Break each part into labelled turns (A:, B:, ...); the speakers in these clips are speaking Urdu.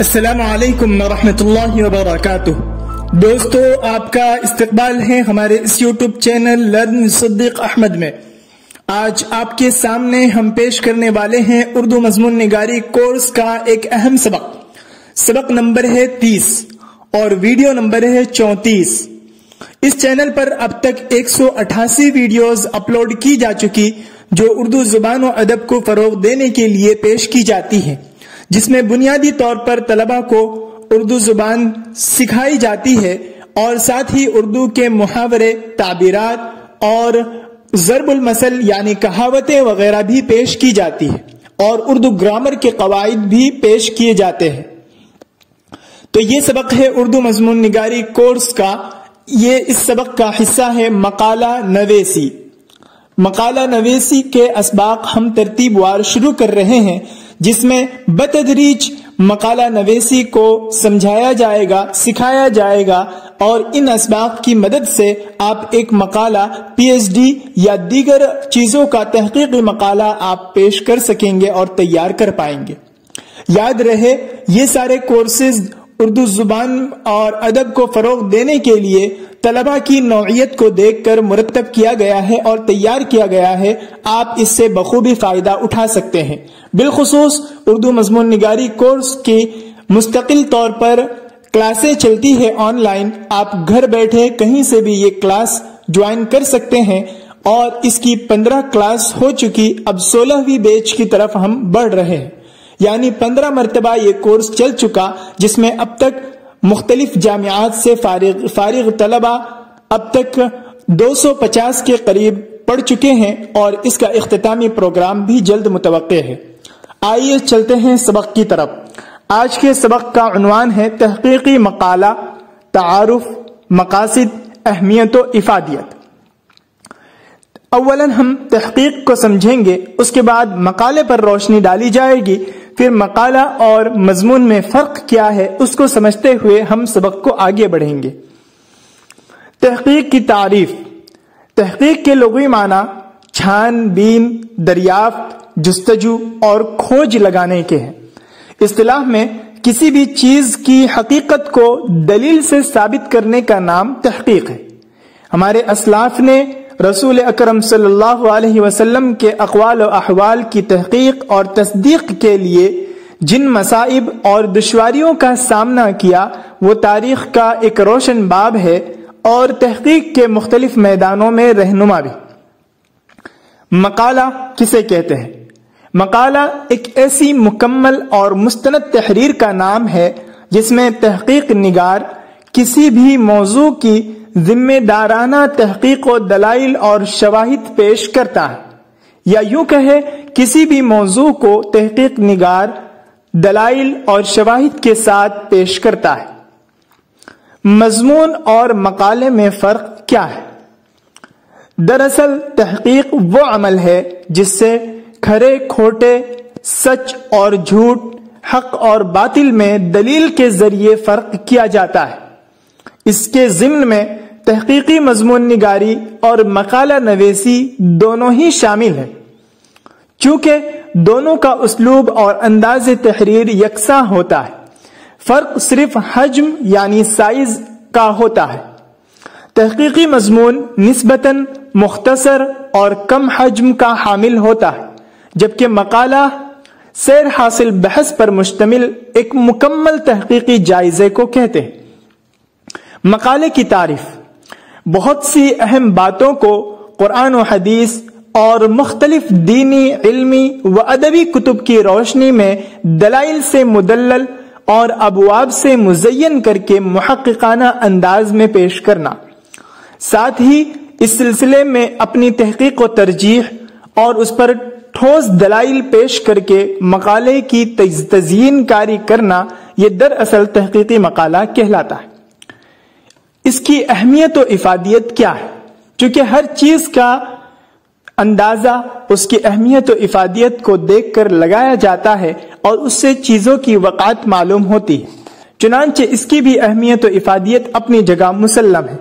A: السلام علیکم ورحمۃ اللہ وبرکاتہ۔ دوستو، آپ کا استقبال ہے ہمارے اس یوٹیوب چینل لرن صدیق احمد میں۔ آج آپ کے سامنے ہم پیش کرنے والے ہیں اردو مضمون نگاری کورس کا ایک اہم سبق نمبر ہے 30 اور ویڈیو نمبر ہے 34۔ اس چینل پر اب تک 188 ویڈیوز اپلوڈ کی جا چکی جو اردو زبان و ادب کو فروغ دینے کے لیے پیش کی جاتی ہیں، جس میں بنیادی طور پر طلباء کو اردو زبان سکھائی جاتی ہے اور ساتھ ہی اردو کے محاورے، تعبیرات اور ضرب المثل یعنی کہاوتیں وغیرہ بھی پیش کی جاتی ہے اور اردو گرامر کے قواعد بھی پیش کیے جاتے ہیں۔ تو یہ سبق ہے اردو مضمون نگاری کورس کا۔ یہ اس سبق کا حصہ ہے مقالہ نویسی۔ مقالہ نویسی کے اسباق ہم ترتیب وار شروع کر رہے ہیں، جس میں بتدریج مقالہ نویسی کو سمجھایا جائے گا، سکھایا جائے گا اور ان اسباق کی مدد سے آپ ایک مقالہ PhD یا دیگر چیزوں کا تحقیقی مقالہ آپ پیش کر سکیں گے اور تیار کر پائیں گے۔ یاد رہے، یہ سارے کورسز اردو زبان اور ادب کو فروغ دینے کے لیے طلباء کی نوعیت کو دیکھ کر مرتب کیا گیا ہے اور تیار کیا گیا ہے۔ آپ اس سے بخوبی فائدہ اٹھا سکتے ہیں۔ بالخصوص اردو مضمون نگاری کورس کی مستقل طور پر کلاسیں چلتی ہے آن لائن۔ آپ گھر بیٹھے کہیں سے بھی یہ کلاس جوائن کر سکتے ہیں اور اس کی 15 کلاس ہو چکی، اب 16ویں بیچ کی طرف ہم بڑھ رہے ہیں، یعنی 15 مرتبہ یہ کورس چل چکا، جس میں اب تک مختلف جامعات سے فارغ طلباء اب تک 250 کے قریب پڑھ چکے ہیں اور اس کا اختتامی پروگرام بھی جلد متوقع ہے۔ آئیے چلتے ہیں سبق کی طرف۔ آج کے سبق کا عنوان ہے تحقیقی مقالہ، تعارف، مقاصد، اہمیت و افادیت۔ اولاً ہم تحقیق کو سمجھیں گے، اس کے بعد مقالے پر روشنی ڈالی جائے گی، پھر مقالہ اور مضمون میں فرق کیا ہے اس کو سمجھتے ہوئے ہم سبق کو آگے بڑھیں گے۔ تحقیق کی تعریف۔ تحقیق کے لغوی معنی چھان بین، دریافت، جستجو اور کھوج لگانے کے ہیں۔ اصطلاح میں کسی بھی چیز کی حقیقت کو دلیل سے ثابت کرنے کا نام تحقیق ہے۔ ہمارے اسلاف نے رسول اکرم صلی اللہ علیہ وسلم کے اقوال و احوال کی تحقیق اور تصدیق کے لیے جن مصائب اور دشواریوں کا سامنا کیا وہ تاریخ کا ایک روشن باب ہے اور تحقیق کے مختلف میدانوں میں رہنما بھی۔ مقالہ کسے کہتے ہیں؟ مقالہ ایک ایسی مکمل اور مستند تحریر کا نام ہے جس میں تحقیق نگار کسی بھی موضوع کی ذمہ دارانہ تحقیق و دلائل اور شواہد پیش کرتا ہے، یا یوں کہے کسی بھی موضوع کو تحقیق نگار دلائل اور شواہد کے ساتھ پیش کرتا ہے۔ مضمون اور مقالے میں فرق کیا ہے؟ دراصل تحقیق وہ عمل ہے جس سے کھرے کھوٹے، سچ اور جھوٹ، حق اور باطل میں دلیل کے ذریعے فرق کیا جاتا ہے۔ اس کے ضمن میں تحقیقی مضمون نگاری اور مقالہ نویسی دونوں ہی شامل ہیں، چونکہ دونوں کا اسلوب اور انداز تحریر یکساں ہوتا ہے، فرق صرف حجم یعنی سائز کا ہوتا ہے۔ تحقیقی مضمون نسبتاً مختصر اور کم حجم کا حامل ہوتا ہے، جبکہ مقالہ سیر حاصل بحث پر مشتمل ایک مکمل تحقیقی جائزے کو کہتے ہیں۔ مقالے کی تعریف۔ بہت سی اہم باتوں کو قرآن و حدیث اور مختلف دینی، علمی و ادبی کتب کی روشنی میں دلائل سے مدلل اور ابواب سے مزین کر کے محققانہ انداز میں پیش کرنا، ساتھ ہی اس سلسلے میں اپنی تحقیق و ترجیح اور اس پر ٹھوس دلائل پیش کر کے مقالے کی تزیین کاری کرنا، یہ دراصل تحقیقی مقالہ کہلاتا ہے۔ اس کی اہمیت و افادیت کیا ہے؟ چونکہ ہر چیز کا اندازہ اس کی اہمیت و افادیت کو دیکھ کر لگایا جاتا ہے اور اس سے چیزوں کی وقعت معلوم ہوتی ہے، چنانچہ اس کی بھی اہمیت و افادیت اپنی جگہ مسلم ہے۔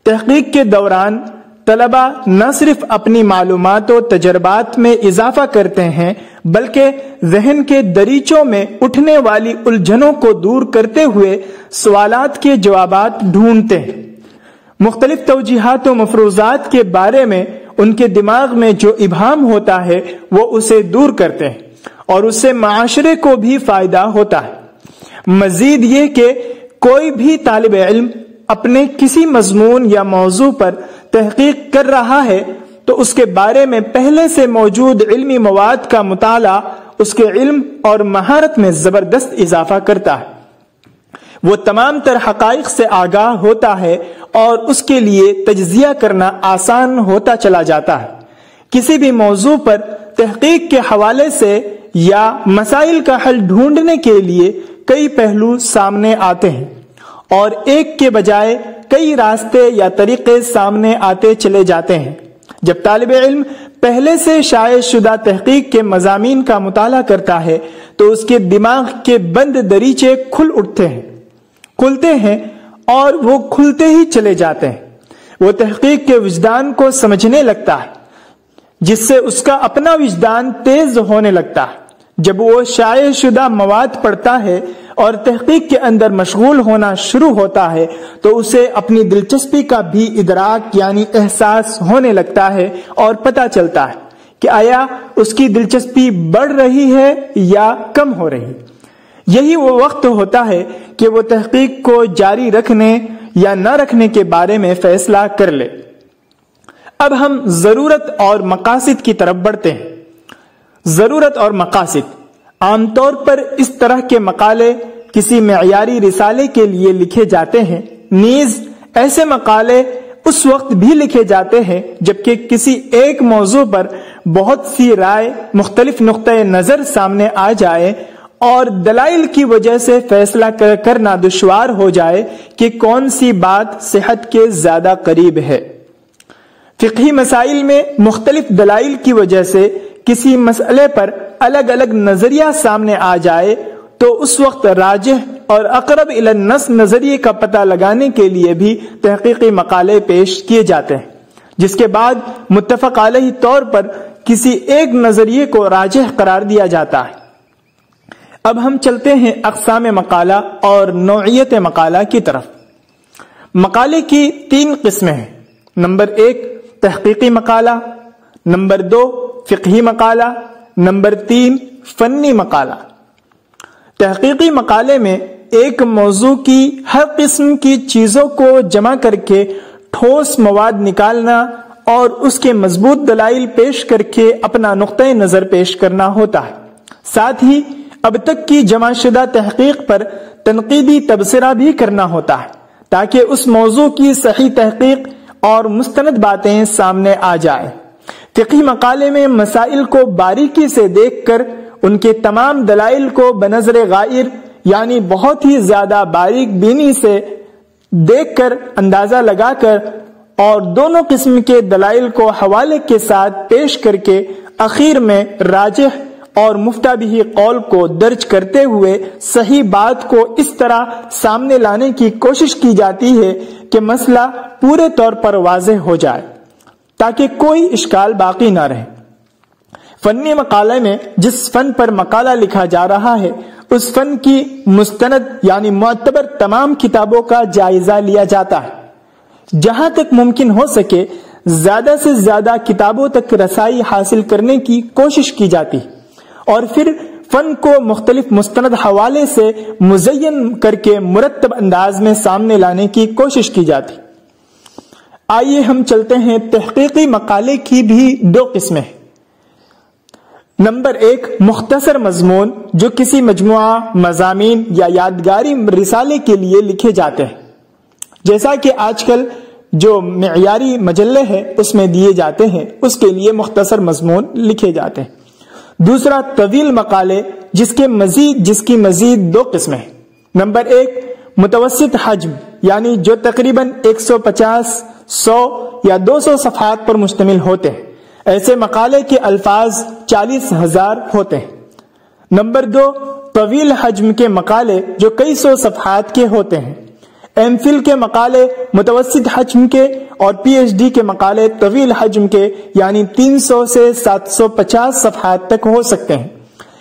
A: تحقیق کے دوران طلبہ نہ صرف اپنی معلومات و تجربات میں اضافہ کرتے ہیں بلکہ ذہن کے دریچوں میں اٹھنے والی الجھنوں کو دور کرتے ہوئے سوالات کے جوابات ڈھونڈتے ہیں۔ مختلف توجیہات و مفروضات کے بارے میں ان کے دماغ میں جو ابہام ہوتا ہے وہ اسے دور کرتے ہیں اور اس سے معاشرے کو بھی فائدہ ہوتا ہے۔ مزید یہ کہ کوئی بھی طالب علم اپنے کسی مضمون یا موضوع پر تحقیق کر رہا ہے تو اس کے بارے میں پہلے سے موجود علمی مواد کا مطالعہ اس کے علم اور مہارت میں زبردست اضافہ کرتا ہے۔ وہ تمام تر حقائق سے آگاہ ہوتا ہے اور اس کے لیے تجزیہ کرنا آسان ہوتا چلا جاتا ہے۔ کسی بھی موضوع پر تحقیق کے حوالے سے یا مسائل کا حل ڈھونڈنے کے لیے کئی پہلو سامنے آتے ہیں اور ایک کے بجائے کئی راستے یا طریقے سامنے آتے چلے جاتے ہیں۔ جب طالب علم پہلے سے شائع شدہ تحقیق کے مضامین کا مطالعہ کرتا ہے تو اس کے دماغ کے بند دریچے کھلتے ہیں اور وہ کھلتے ہی چلے جاتے ہیں۔ وہ تحقیق کے وجدان کو سمجھنے لگتا ہے جس سے اس کا اپنا وجدان تیز ہونے لگتا ہے۔ جب وہ شائع شدہ مواد پڑھتا ہے اور تحقیق کے اندر مشغول ہونا شروع ہوتا ہے تو اسے اپنی دلچسپی کا بھی ادراک یعنی احساس ہونے لگتا ہے اور پتہ چلتا ہے کہ آیا اس کی دلچسپی بڑھ رہی ہے یا کم ہو رہی۔ یہی وہ وقت ہوتا ہے کہ وہ تحقیق کو جاری رکھنے یا نہ رکھنے کے بارے میں فیصلہ کر لے۔ اب ہم ضرورت اور مقاصد کی طرف بڑھتے ہیں۔ ضرورت اور مقاصد عام طور پر اس طرح کے مقالے کسی معیاری رسالے کے لیے لکھے جاتے ہیں، نیز ایسے مقالے اس وقت بھی لکھے جاتے ہیں جبکہ کسی ایک موضوع پر بہت سی رائے مختلف نقطۂ نظر سامنے آ جائے اور دلائل کی وجہ سے فیصلہ کرنا دشوار ہو جائے کہ کون سی بات صحت کے زیادہ قریب ہے۔ فقہی مسائل میں مختلف دلائل کی وجہ سے کسی مسئلے پر الگ الگ نظریہ سامنے آ جائے تو اس وقت راجح اور اقرب الی النص نظریے کا پتہ لگانے کے لیے بھی تحقیقی مقالے پیش کیے جاتے ہیں، جس کے بعد متفق علیہ طور پر کسی ایک نظریے کو راجح قرار دیا جاتا ہے۔ اب ہم چلتے ہیں اقسام مقالہ اور نوعیت مقالہ کی طرف۔ مقالے کی 3 قسمیں ہیں۔ نمبر 1 تحقیقی مقالہ، نمبر 2 فقہی مقالہ، نمبر 3 فنی مقالہ۔ تحقیقی مقالے میں ایک موضوع کی ہر قسم کی چیزوں کو جمع کر کے ٹھوس مواد نکالنا اور اس کے مضبوط دلائل پیش کر کے اپنا نقطۂ نظر پیش کرنا ہوتا ہے۔ ساتھ ہی اب تک کی جمع شدہ تحقیق پر تنقیدی تبصرہ بھی کرنا ہوتا ہے تاکہ اس موضوع کی صحیح تحقیق اور مستند باتیں سامنے آ جائیں۔ فقہی مقالے میں مسائل کو باریکی سے دیکھ کر ان کے تمام دلائل کو بنظر غائر یعنی بہت ہی زیادہ باریک بینی سے دیکھ کر اندازہ لگا کر اور دونوں قسم کے دلائل کو حوالے کے ساتھ پیش کر کے اخیر میں راجح اور مفتہ بہ قول کو درج کرتے ہوئے صحیح بات کو اس طرح سامنے لانے کی کوشش کی جاتی ہے کہ مسئلہ پورے طور پر واضح ہو جائے تاکہ کوئی اشکال باقی نہ رہے۔ فنی مقالے میں جس فن پر مقالہ لکھا جا رہا ہے اس فن کی مستند یعنی معتبر تمام کتابوں کا جائزہ لیا جاتا ہے۔ جہاں تک ممکن ہو سکے زیادہ سے زیادہ کتابوں تک رسائی حاصل کرنے کی کوشش کی جاتی اور پھر فن کو مختلف مستند حوالے سے مزین کر کے مرتب انداز میں سامنے لانے کی کوشش کی جاتی۔ آئیے ہم چلتے ہیں تحقیقی مقالے کی بھی 2 قسمیں۔ نمبر 1 مختصر مضمون جو کسی مجموعہ مضامین یا یادگاری رسالے کے لیے لکھے جاتے ہیں، جیسا کہ آج کل جو معیاری مجلے ہیں اس میں دیے جاتے ہیں، اس کے لیے مختصر مضمون لکھے جاتے ہیں۔ دوسرا طویل مقالے جس کی مزید 2 قسمیں ہیں۔ نمبر 1 متوسط حجم یعنی جو تقریباً 150 100 یا 200 صفحات پر مشتمل ہوتے ہیں، ایسے مقالے کے الفاظ 40,000 ہوتے ہیں۔ نمبر 2 طویل حجم کے مقالے جو کئی سو صفحات کے ہوتے ہیں۔ ایم فل کے مقالے متوسط حجم کے اور پی ایچ ڈی کے مقالے طویل حجم کے یعنی 300 سے 750 صفحات تک ہو سکتے ہیں۔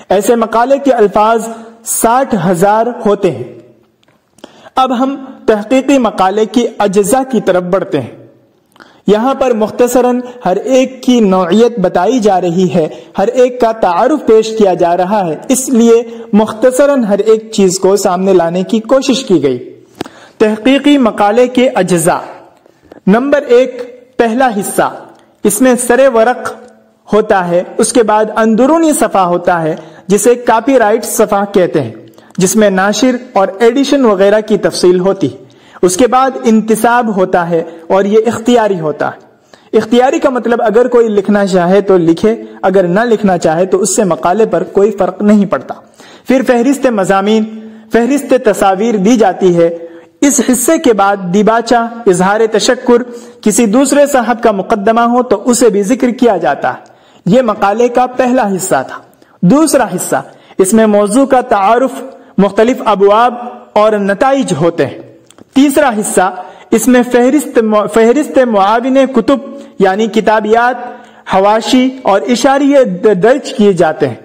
A: ایسے مقالے کے الفاظ 60,000 ہوتے ہیں۔ اب ہم تحقیقی مقالے کی اجزاء کی طرف بڑھتے ہیں۔ یہاں پر مختصراً ہر ایک کی نوعیت بتائی جا رہی ہے، ہر ایک کا تعارف پیش کیا جا رہا ہے، اس لیے مختصراً ہر ایک چیز کو سامنے لانے کی کوشش کی گئی۔ تحقیقی مقالے کے اجزاء۔ نمبر 1، پہلا حصہ، اس میں سر ورق ہوتا ہے، اس کے بعد اندرونی صفحہ ہوتا ہے جسے کاپی رائٹ صفحہ کہتے ہیں، جس میں ناشر اور ایڈیشن وغیرہ کی تفصیل ہوتی ہے۔ اس کے بعد انتساب ہوتا ہے اور یہ اختیاری ہوتا ہے۔ اختیاری کا مطلب اگر کوئی لکھنا چاہے تو لکھے، اگر نہ لکھنا چاہے تو اس سے مقالے پر کوئی فرق نہیں پڑتا۔ پھر فہرست مضامین، فہرست تصاویر دی جاتی ہے۔ اس حصے کے بعد دیباچہ، اظہار تشکر، کسی دوسرے صاحب کا مقدمہ ہو تو اسے بھی ذکر کیا جاتا ہے۔ یہ مقالے کا پہلا حصہ تھا۔ دوسرا حصہ، اس میں موضوع کا تعارف، مختلف ابواب اور نتائج ہوتے ہیں۔ تیسرا حصہ، اس میں فہرست معاون کتب یعنی کتابیات، حواشی اور اشاریے درج کیے جاتے ہیں۔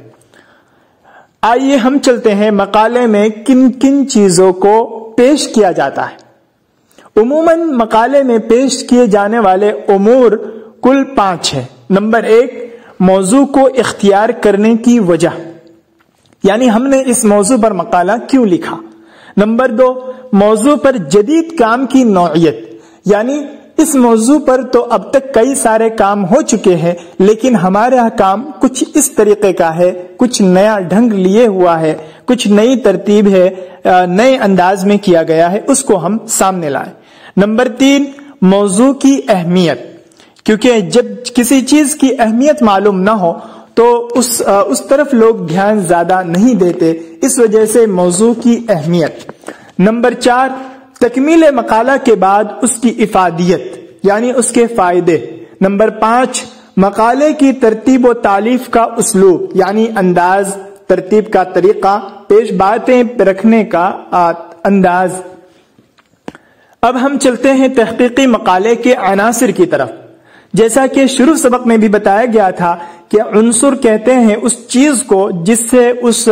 A: آئیے ہم چلتے ہیں مقالے میں کن کن چیزوں کو پیش کیا جاتا ہے۔ عموماً مقالے میں پیش کیے جانے والے امور کل 5 ہیں۔ نمبر 1، موضوع کو اختیار کرنے کی وجہ، یعنی ہم نے اس موضوع پر مقالہ کیوں لکھا۔ نمبر 2، موضوع پر جدید کام کی نوعیت، یعنی اس موضوع پر تو اب تک کئی سارے کام ہو چکے ہیں لیکن ہمارے یہاں کام کچھ اس طریقے کا ہے، کچھ نیا ڈھنگ لیے ہوا ہے، کچھ نئی ترتیب ہے، نئے انداز میں کیا گیا ہے، اس کو ہم سامنے لائیں۔ نمبر 3، موضوع کی اہمیت، کیونکہ جب کسی چیز کی اہمیت معلوم نہ ہو تو اس طرف لوگ دھیان زیادہ نہیں دیتے، اس وجہ سے موضوع کی اہمیت۔ نمبر 4، تکمیل مقالہ کے بعد اس کی افادیت، یعنی اس کے فائدے۔ نمبر 5، مقالے کی ترتیب و تالیف کا اسلوب، یعنی انداز، ترتیب کا طریقہ، پیش باتیں رکھنے کا انداز۔ اب ہم چلتے ہیں تحقیقی مقالے کے عناصر کی طرف۔ جیسا کہ شروع سبق میں بھی بتایا گیا تھا کہ عنصر کہتے ہیں اس چیز کو جس سے اس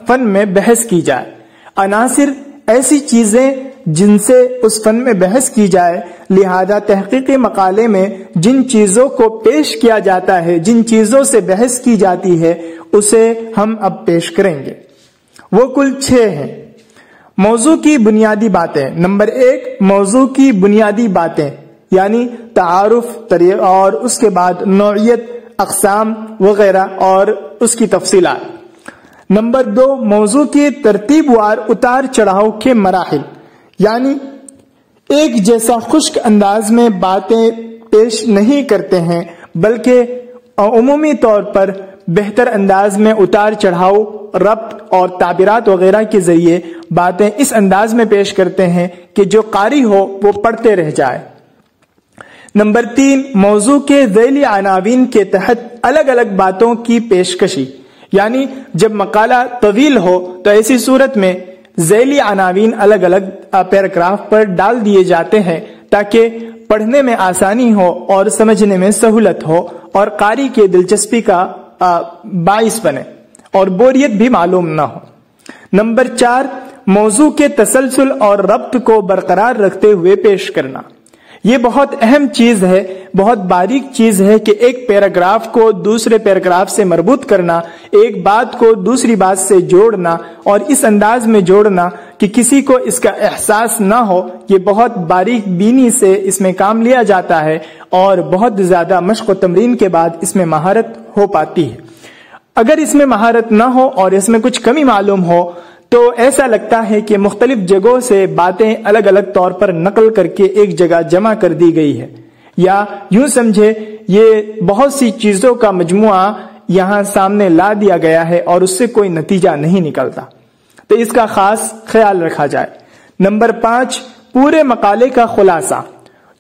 A: فن میں بحث کی جائے۔ عناصر ایسی چیزیں جن سے اس فن میں بحث کی جائے، لہذا تحقیقی مقالے میں جن چیزوں کو پیش کیا جاتا ہے، جن چیزوں سے بحث کی جاتی ہے، اسے ہم اب پیش کریں گے۔ وہ کل 6 ہیں۔ موضوع کی بنیادی باتیں۔ نمبر 1، موضوع کی بنیادی باتیں، یعنی تعارف اور اس کے بعد نوعیت، اقسام وغیرہ اور اس کی تفصیلات۔ نمبر 2، موضوع کی ترتیب وار اتار چڑھاؤ کے مراحل، یعنی ایک جیسا خشک انداز میں باتیں پیش نہیں کرتے ہیں بلکہ عمومی طور پر بہتر انداز میں اتار چڑھاؤ، ربط اور تعبیرات وغیرہ کے ذریعے باتیں اس انداز میں پیش کرتے ہیں کہ جو قاری ہو وہ پڑھتے رہ جائے۔ نمبر 3، موضوع کے ذیلی عناوین کے تحت الگ الگ باتوں کی پیشکشی، یعنی جب مقالہ طویل ہو تو ایسی صورت میں ذیلی عناوین الگ الگ پیراگراف پر ڈال دیے جاتے ہیں تاکہ پڑھنے میں آسانی ہو اور سمجھنے میں سہولت ہو اور قاری کے دلچسپی کا باعث بنے اور بوریت بھی معلوم نہ ہو۔ نمبر 4، موضوع کے تسلسل اور ربط کو برقرار رکھتے ہوئے پیش کرنا۔ یہ بہت اہم چیز ہے، بہت باریک چیز ہے کہ ایک پیراگراف کو دوسرے پیراگراف سے مربوط کرنا، ایک بات کو دوسری بات سے جوڑنا اور اس انداز میں جوڑنا کہ کسی کو اس کا احساس نہ ہو۔ یہ بہت باریک بینی سے اس میں کام لیا جاتا ہے اور بہت زیادہ مشق و تمرین کے بعد اس میں مہارت ہو پاتی ہے۔ اگر اس میں مہارت نہ ہو اور اس میں کچھ کمی معلوم ہو تو ایسا لگتا ہے کہ مختلف جگہوں سے باتیں الگ الگ طور پر نقل کر کے ایک جگہ جمع کر دی گئی ہے، یا یوں سمجھے یہ بہت سی چیزوں کا مجموعہ یہاں سامنے لا دیا گیا ہے اور اس سے کوئی نتیجہ نہیں نکلتا، تو اس کا خاص خیال رکھا جائے۔ نمبر 5، پورے مقالے کا خلاصہ۔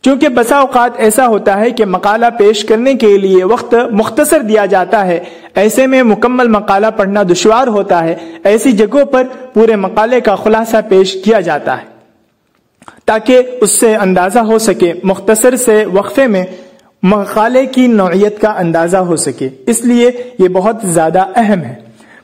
A: چونکہ بسا اوقات ایسا ہوتا ہے کہ مقالہ پیش کرنے کے لیے وقت مختصر دیا جاتا ہے، ایسے میں مکمل مقالہ پڑھنا دشوار ہوتا ہے، ایسی جگہوں پر پورے مقالے کا خلاصہ پیش کیا جاتا ہے۔ تاکہ اس سے اندازہ ہو سکے، مختصر سے وقفے میں مقالے کی نوعیت کا اندازہ ہو سکے، اس لیے یہ بہت زیادہ اہم ہے۔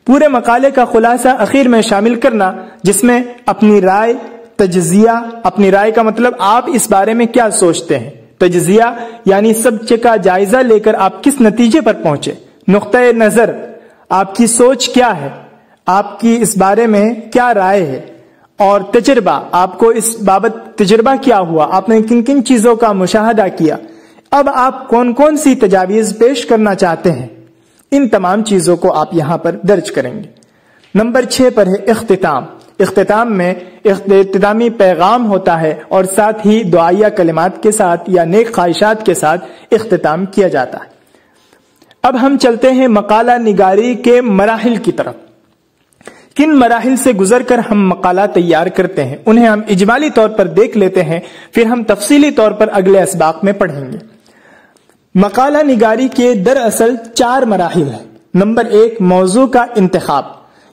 A: پورے مقالے کا خلاصہ اخیر میں شامل کرنا، جس میں اپنی رائے، تجزیہ، اپنی رائے کا مطلب آپ اس بارے میں کیا سوچتے ہیں، تجزیہ یعنی سب کا جائزہ لے کر آپ کس نتیجے پر پہنچے، نقطۂ نظر، آپ کی سوچ کیا ہے، آپ کی اس بارے میں کیا رائے ہے، اور تجربہ، آپ کو اس بابت تجربہ کیا ہوا، آپ نے کن کن چیزوں کا مشاہدہ کیا، اب آپ کون کون سی تجاویز پیش کرنا چاہتے ہیں، ان تمام چیزوں کو آپ یہاں پر درج کریں گے۔ نمبر 6 پر ہے اختتام۔ اختتام میں اختتامی پیغام ہوتا ہے اور ساتھ ہی دعائیہ کلمات کے ساتھ یا نیک خواہشات کے ساتھ اختتام کیا جاتا ہے۔ اب ہم چلتے ہیں مقالہ نگاری کے مراحل کی طرف۔ کن مراحل سے گزر کر ہم مقالہ تیار کرتے ہیں، انہیں ہم اجمالی طور پر دیکھ لیتے ہیں، پھر ہم تفصیلی طور پر اگلے اسباق میں پڑھیں گے۔ مقالہ نگاری کے دراصل 4 مراحل ہیں۔ نمبر 1، موضوع کا انتخاب۔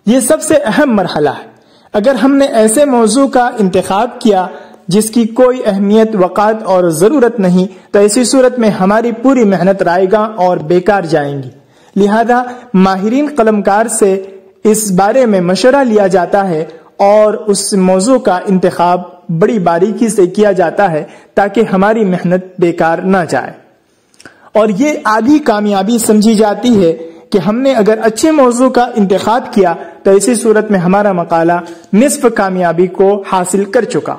A: یہ سب سے اہم مرحلہ ہے۔ اگر ہم نے ایسے موضوع کا انتخاب کیا جس کی کوئی اہمیت، وقعت اور ضرورت نہیں، تو ایسی صورت میں ہماری پوری محنت رائے گا اور بیکار جائیں گی۔ لہذا ماہرین قلمکار سے اس بارے میں مشورہ لیا جاتا ہے اور اس موضوع کا انتخاب بڑی باریکی سے کیا جاتا ہے تاکہ ہماری محنت بیکار نہ جائے۔ اور یہ آدھی کامیابی سمجھی جاتی ہے کہ ہم نے اگر اچھے موضوع کا انتخاب کیا تو ایسی صورت میں ہمارا مقالہ نصف کامیابی کو حاصل کر چکا۔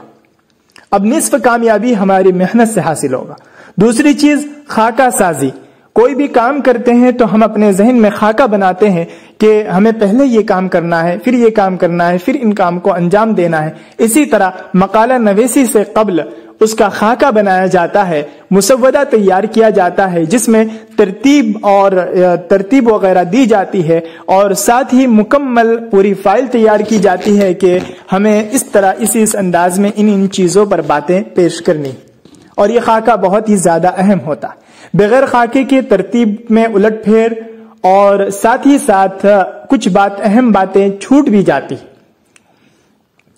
A: اب نصف کامیابی ہماری محنت سے حاصل ہوگا۔ دوسری چیز، خاکہ سازی۔ کوئی بھی کام کرتے ہیں تو ہم اپنے ذہن میں خاکہ بناتے ہیں کہ ہمیں پہلے یہ کام کرنا ہے، پھر یہ کام کرنا ہے، پھر ان کام کو انجام دینا ہے۔ اسی طرح مقالہ نویسی سے قبل اس کا خاکہ بنایا جاتا ہے، مسودہ تیار کیا جاتا ہے جس میں ترتیب وغیرہ دی جاتی ہے، اور ساتھ ہی مکمل پوری فائل تیار کی جاتی ہے کہ ہمیں اس طرح اس انداز میں ان چیزوں پر باتیں پیش کرنی، اور یہ خاکہ بہت ہی زیادہ اہم ہوتا ہے۔ بغیر خاکے کے ترتیب میں الٹ پھیر اور ساتھ ہی ساتھ کچھ اہم باتیں چھوٹ بھی جاتی،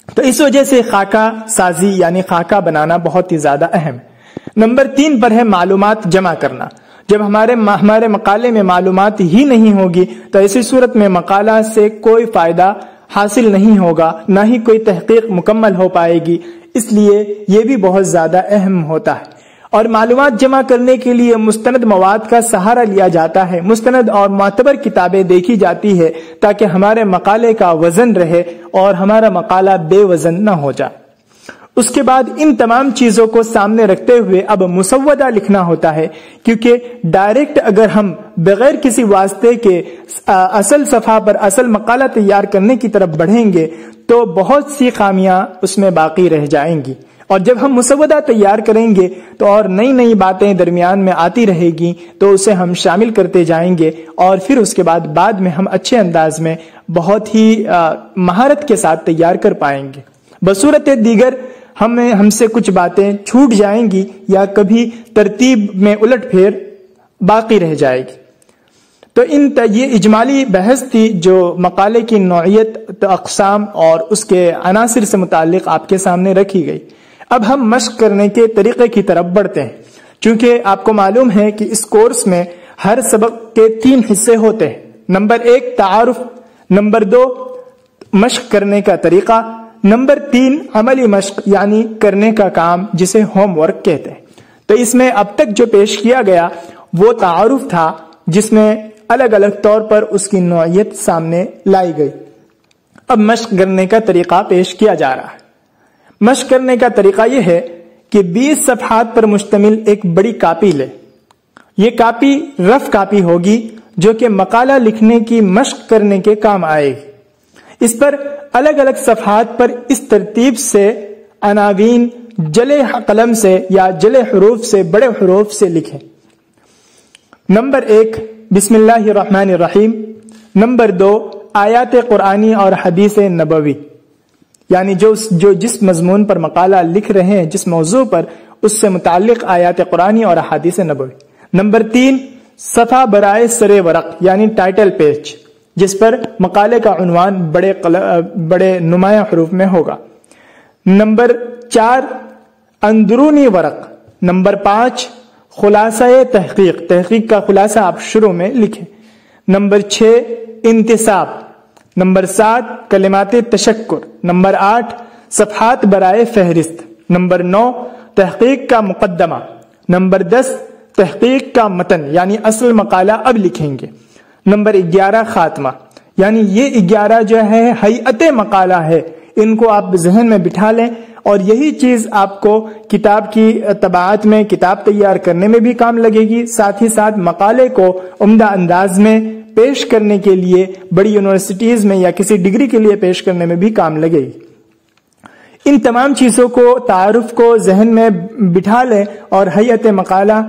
A: تو اس وجہ سے خاکہ سازی یعنی خاکہ بنانا بہت ہی زیادہ اہم ہے۔ نمبر 3 پر ہے معلومات جمع کرنا۔ جب ہمارے مقالے میں معلومات ہی نہیں ہوگی تو ایسی صورت میں مقالہ سے کوئی فائدہ حاصل نہیں ہوگا، نہ ہی کوئی تحقیق مکمل ہو پائے گی، اس لیے یہ بھی بہت زیادہ اہم ہوتا ہے۔ اور معلومات جمع کرنے کے لیے مستند مواد کا سہارا لیا جاتا ہے، مستند اور معتبر کتابیں دیکھی جاتی ہے تاکہ ہمارے مقالے کا وزن رہے اور ہمارا مقالہ بے وزن نہ ہو جائے۔ اس کے بعد ان تمام چیزوں کو سامنے رکھتے ہوئے اب مسودہ لکھنا ہوتا ہے، کیونکہ ڈائریکٹ اگر ہم بغیر کسی واسطے کے اصل صفحہ پر اصل مقالہ تیار کرنے کی طرف بڑھیں گے تو بہت سی خامیاں اس میں باقی رہ جائیں گی، اور جب ہم مسودہ تیار کریں گے تو اور نئی باتیں درمیان میں آتی رہے گی تو اسے ہم شامل کرتے جائیں گے، اور پھر اس کے بعد میں ہم اچھے انداز میں بہت ہی مہارت کے ساتھ تیار کر پائیں گے۔ بصورت دیگر ہم سے کچھ باتیں چھوٹ جائیں گی یا کبھی ترتیب میں الٹ پھیر باقی رہ جائے گی۔ تو یہ اجمالی بحث تھی جو مقالے کی نوعیت، اقسام اور اس کے عناصر سے متعلق آپ کے سامنے رکھی گئی۔ اب ہم مشق کرنے کے طریقے کی طرف بڑھتے ہیں، چونکہ آپ کو معلوم ہے کہ اس کورس میں ہر سبق کے 3 حصے ہوتے ہیں۔ نمبر 1 تعارف، نمبر 2 مشق کرنے کا طریقہ، نمبر 3 عملی مشق یعنی کرنے کا کام جسے ہوم ورک کہتے ہیں۔ تو اس میں اب تک جو پیش کیا گیا وہ تعارف تھا، جس میں الگ الگ طور پر اس کی نوعیت سامنے لائی گئی۔ اب مشق کرنے کا طریقہ پیش کیا جا رہا ہے۔ مشق کرنے کا طریقہ یہ ہے کہ 20 صفحات پر مشتمل ایک بڑی کاپی لے۔ یہ کاپی رف کاپی ہوگی جو کہ مقالہ لکھنے کی مشق کرنے کے کام آئے گی۔ اس پر الگ الگ صفحات پر اس ترتیب سے عناوین جلے قلم سے یا جلے حروف سے بڑے حروف سے لکھیں۔ نمبر 1 بسم اللہ الرحمن الرحیم، نمبر 2 آیات قرآنی اور حدیث نبوی، یعنی جس مضمون پر مقالہ لکھ رہے ہیں، جس موضوع پر، اس سے متعلق آیات قرآنی اور احادیث نبوی۔ نمبر 3 صفحہ برائے سر ورق یعنی ٹائٹل پیج، جس پر مقالے کا عنوان بڑے نمایاں حروف میں ہوگا۔ نمبر 4 اندرونی ورق، نمبر 5 خلاصہ تحقیق، تحقیق کا خلاصہ آپ شروع میں لکھیں، نمبر 6 انتصاب، نمبر 7 کلمات تشکر، نمبر 8 صفحات برائے فہرست، نمبر 9 تحقیق کا مقدمہ، نمبر 10 تحقیق کا متن یعنی اصل مقالہ اب لکھیں گے، نمبر 11 خاتمہ، یعنی یہ 11 جو ہے ہیئت مقالہ ہے، ان کو آپ ذہن میں بٹھا لیں، اور یہی چیز آپ کو کتاب کی طباعت میں کتاب تیار کرنے میں بھی کام لگے گی، ساتھ ہی ساتھ مقالے کو عمدہ انداز میں پیش کرنے کے لیے بڑی یونیورسٹیز میں یا کسی ڈگری کے لیے پیش کرنے میں بھی کام لگے گی۔ ان تمام چیزوں کو، تعارف کو ذہن میں بٹھا لیں اور ہیئت مقالہ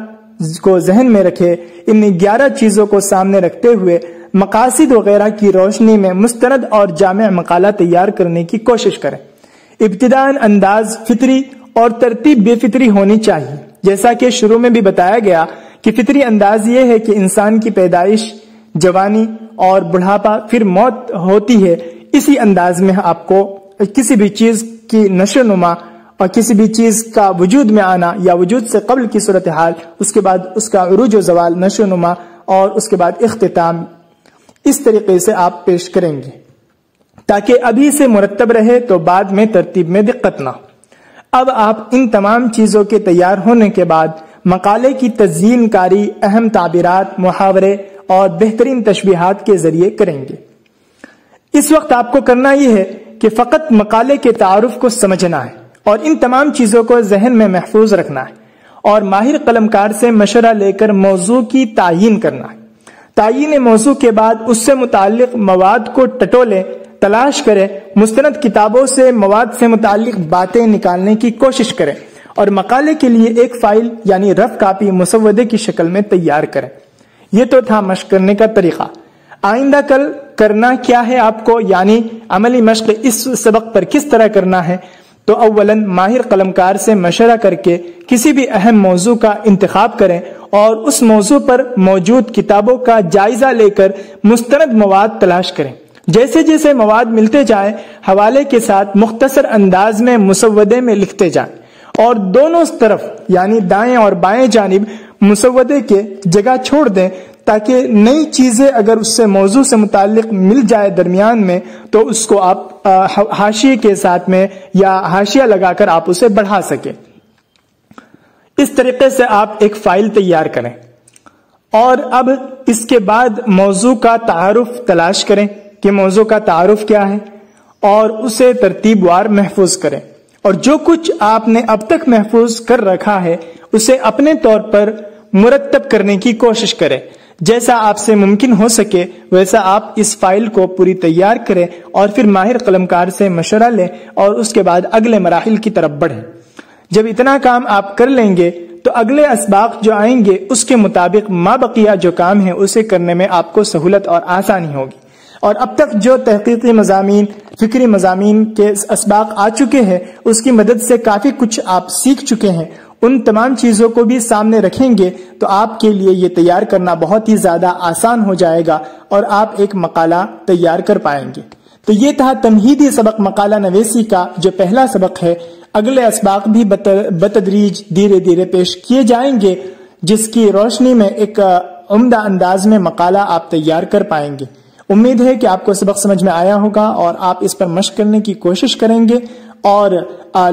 A: کو ذہن میں رکھے، ان 11 چیزوں کو سامنے رکھتے ہوئے مقاصد وغیرہ کی روشنی میں مستند اور جامع مقالہ تیار کرنے کی کوشش کریں۔ ابتداءً انداز فطری اور ترتیب بے فطری ہونی چاہیے، جیسا کہ شروع میں بھی بتایا گیا کہ فطری انداز یہ ہے کہ انسان کی پیدائش، جوانی اور بڑھاپا پھر موت ہوتی ہے، اسی انداز میں آپ کو کسی بھی چیز کی نشو نما اور کسی بھی چیز کا وجود میں آنا یا وجود سے قبل کی صورتحال، اس کے بعد اس کا عروج و زوال، نشو نما اور اس کے بعد اختتام، اس طریقے سے آپ پیش کریں گے تاکہ ابھی سے مرتب رہے تو بعد میں ترتیب میں دقت نہ ہو۔ اب آپ ان تمام چیزوں کے تیار ہونے کے بعد مقالے کی تزیین کاری اہم تعبیرات، محاورے اور بہترین تشبیہات کے ذریعے کریں گے۔ اس وقت آپ کو کرنا یہ ہے کہ فقط مقالے کے تعارف کو سمجھنا ہے اور ان تمام چیزوں کو ذہن میں محفوظ رکھنا ہے، اور ماہر قلمکار سے مشورہ لے کر موضوع کی تعیین کرنا ہے۔ تعیین موضوع کے بعد اس سے متعلق مواد کو ٹٹولیں، تلاش کریں، مستند کتابوں سے مواد سے متعلق باتیں نکالنے کی کوشش کریں، اور مقالے کے لیے ایک فائل یعنی رف کاپی مسودے کی شکل میں تیار کریں۔ یہ تو تھا مشق کرنے کا طریقہ۔ آئندہ کل کرنا کیا ہے آپ کو، یعنی عملی مشق اس سبق پر کس طرح کرنا ہے، تو اولاً ماہر قلمکار سے مشورہ کر کے کسی بھی اہم موضوع کا انتخاب کریں اور اس موضوع پر موجود کتابوں کا جائزہ لے کر مستند مواد تلاش کریں۔ جیسے جیسے مواد ملتے جائیں حوالے کے ساتھ مختصر انداز میں مسودے میں لکھتے جائیں، اور دونوں طرف یعنی دائیں اور بائیں جانب مسودے کے جگہ چھوڑ دیں تاکہ نئی چیزیں اگر اس سے موضوع سے متعلق مل جائے درمیان میں تو اس کو آپ حاشیے کے ساتھ میں یا حاشیہ لگا کر آپ اسے بڑھا سکیں۔ اس طریقے سے آپ ایک فائل تیار کریں، اور اب اس کے بعد موضوع کا تعارف تلاش کریں کہ موضوع کا تعارف کیا ہے، اور اسے ترتیب وار محفوظ کریں، اور جو کچھ آپ نے اب تک محفوظ کر رکھا ہے اسے اپنے طور پر مرتب کرنے کی کوشش کریں۔ جیسا آپ سے ممکن ہو سکے ویسا آپ اس فائل کو پوری تیار کریں، اور پھر ماہر قلمکار سے مشورہ لیں اور اس کے بعد اگلے مراحل کی طرف بڑھیں۔ جب اتنا کام آپ کر لیں گے تو اگلے اسباق جو آئیں گے اس کے مطابق ما بقیہ جو کام ہے اسے کرنے میں آپ کو سہولت اور آسانی ہوگی، اور اب تک جو تحقیقی مضامین، فکری مضامین کے اسباق آ چکے ہیں اس کی مدد سے کافی کچھ آپ سیکھ چکے ہیں، ان تمام چیزوں کو بھی سامنے رکھیں گے تو آپ کے لیے یہ تیار کرنا بہت ہی زیادہ آسان ہو جائے گا اور آپ ایک مقالہ تیار کر پائیں گے۔ تو یہ تھا تمہیدی سبق مقالہ نویسی کا جو پہلا سبق ہے۔ اگلے اسباق بھی بتدریج دھیرے دھیرے پیش کیے جائیں گے، جس کی روشنی میں ایک عمدہ انداز میں مقالہ آپ تیار کر پائیں گے۔ امید ہے کہ آپ کو سبق سمجھ میں آیا ہوگا اور آپ اس پر مشق کرنے کی کوشش کریں گے اور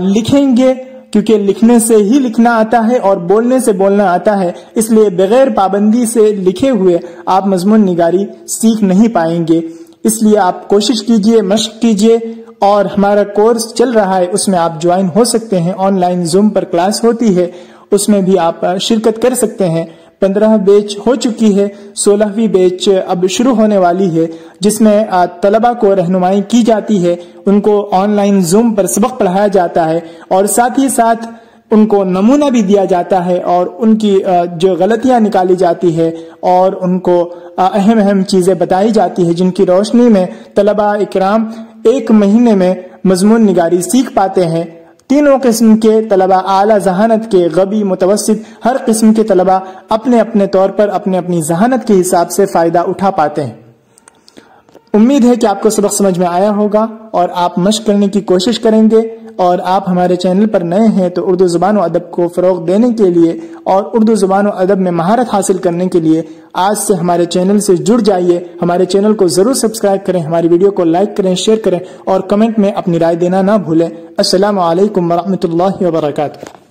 A: لکھیں گے، کیونکہ لکھنے سے ہی لکھنا آتا ہے اور بولنے سے بولنا آتا ہے، اس لیے بغیر پابندی سے لکھے ہوئے آپ مضمون نگاری سیکھ نہیں پائیں گے۔ اس لیے آپ کوشش کیجئے، مشق کیجئے، اور ہمارا کورس چل رہا ہے اس میں آپ جوائن ہو سکتے ہیں، on line zoom per class ہوتی ہے، اس میں بھی آپ شرکت کر سکتے ہیں۔ 15 بیچ ہو چکی ہے، 16ویں بیچ اب شروع ہونے والی ہے، جس میں طلبہ کو رہنمائی کی جاتی ہے، ان کو آن لائن زوم پر سبق پڑھایا جاتا ہے، اور ساتھ ہی ساتھ ان کو نمونہ بھی دیا جاتا ہے اور ان کی جو غلطیاں نکالی جاتی ہے اور ان کو اہم چیزیں بتائی جاتی ہے، جن کی روشنی میں طلبہ اکرام 1 مہینے میں مضمون نگاری سیکھ پاتے ہیں۔ تینوں قسم کے طلبہ، اعلیٰ ذہانت کے، غبی، متوسط، ہر قسم کے طلبہ اپنے اپنے طور پر اپنی ذہانت کے حساب سے فائدہ اٹھا پاتے ہیں۔ امید ہے کہ آپ کو سبق سمجھ میں آیا ہوگا اور آپ مشق کرنے کی کوشش کریں گے۔ اور آپ ہمارے چینل پر نئے ہیں تو اردو زبان و ادب کو فروغ دینے کے لیے اور اردو زبان و ادب میں مہارت حاصل کرنے کے لیے آج سے ہمارے چینل سے جڑ جائیے. ہمارے چینل کو ضرور سبسکرائب کریں, ہماری ویڈیو کو لائک کریں, شیئر کریں اور کمنٹ میں اپنی رائے دینا نہ بھولیں. السلام علیکم ورحمۃ اللہ وبرکاتہ.